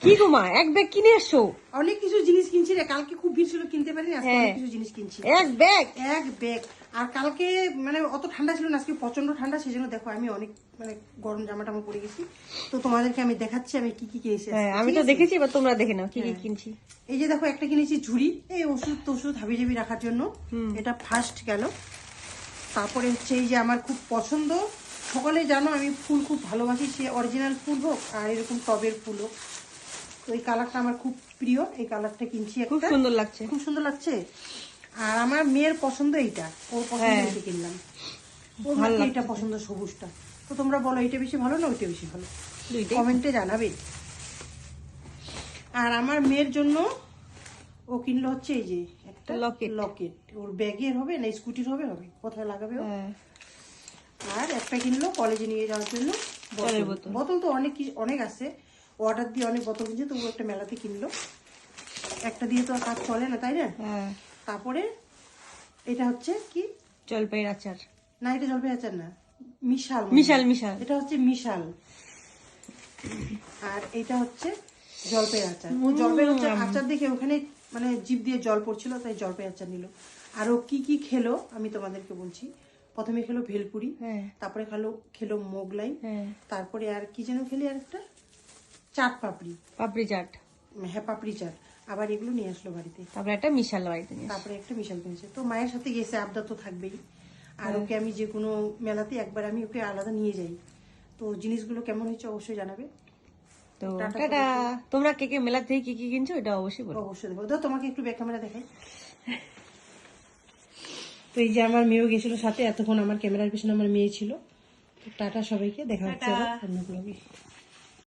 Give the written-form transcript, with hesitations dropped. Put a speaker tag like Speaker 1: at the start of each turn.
Speaker 1: কি গো মা, এক ব্যাগ কিনে আসছো?
Speaker 2: অনেক কিছু জিনিস কিনছি রে, কালকে খুব ভিড় ছিল কিনতে পারিনি, আজকে অনেক কিছু জিনিস কিনছি।
Speaker 1: এক ব্যাগ?
Speaker 2: এক ব্যাগ। আর কালকে মানে অত ঠান্ডা ছিল না, আজকে প্রচন্ড ঠান্ডা, সেই জন্য দেখো আমি অনেক মানে গরম জামা টামা পরে গেছি। তো তোমাদেরকে আমি দেখাচ্ছি আমি কি কি কিনেছি।
Speaker 1: আমি তো দেখেছি, এবার তোমরা দেখে নাও কি কি কিনছি।
Speaker 2: এই যে দেখো একটা কিনেছি ঝুড়ি, এই ওষুধ টষুধ হাবি জাবি রাখার জন্য, এটা ফার্স্ট গেল। তারপরে হচ্ছে এই যে আমার খুব পছন্দ, সকালে জানো আমি ফুল খুব ভালোবাসি, সে অরিজিনাল ফুল হোক আর এরকম টবের ফুল হোক। তো এই কালারটা আমার খুব প্রিয়, এই কালারটা কিনছি,
Speaker 1: খুব সুন্দর লাগছে,
Speaker 2: খুব সুন্দর লাগছে। আর আমার মেয়ের পছন্দ এইটা, ওর পছন্দ এইটা কিনলাম, ওর ভালো এইটা পছন্দ সবুজটা। তো তোমরা বলো এইটা বেশি ভালো না ওইটা বেশি ভালো, কমেন্টে জানাবে। আর আমার মেয়ের জন্য ও কিনলো হচ্ছে এই যে একটা লকেট, ওর ব্যাগের হবে না স্কুটির হবে, কোথায় লাগাবে ও। আর একটা কিনলো কলেজে নিয়ে যাওয়ার জন্য বোতল। তো অনেক আছে, অর্ডার দিয়ে অনেক বোতল কিনছে, তবু একটা মেলাতে কিনলো। একটা দিয়ে তো আর কাজ চলে না, তাই না? তারপরে এটা হচ্ছে কি
Speaker 1: জলপাইয়ের আচার,
Speaker 2: না এটা জলপাই আচার না, মিশাল, এটা হচ্ছে মিশাল। আর এটা হচ্ছে জলপাই আচার। ও জলপাই আচার দেখে ওখানে মানে জিভ দিয়ে জল পড়ছিল, তাই জলপাই আচার নিল। আর ও কি কি খেলো আমি তোমাদেরকে বলছি। প্রথমে খেলো ভেলপুরি, তারপরে খেলো মোগলাই, তারপরে আর কি যেন খেলি, আর একটা চাট পাপড়ি চাট, হ্যাঁ পাপড়ি চাট। আবার এগুলো নিয়ে আসলো বাড়িতে,
Speaker 1: তারপরে একটা মিশাল বাড়িতে,
Speaker 2: তারপরে একটা মিশাল কিনেছে। তো মায়ের সাথে গেছে, আবদার তো থাকবেই। আর ওকে আমি যে কোনো মেলাতে একবার আমি ওকে আলাদা নিয়ে যাই। তো জিনিসগুলো কেমন হয়েছে অবশ্যই জানাবে।
Speaker 1: তো টাটা। তোমরা কে কে মেলা থেকে কি কি কিনছো এটা অবশ্যই বলো।
Speaker 2: অবশ্যই দেবো। তোমাকে একটু ব্যাক ক্যামেরা দেখাই। তো এই যে আমার মেয়েও গেছিল সাথে, এতক্ষণ আমার ক্যামেরার পিছনে আমার মেয়ে ছিল। টাটা সবাইকে, দেখা হচ্ছে অন্য ব্লগে।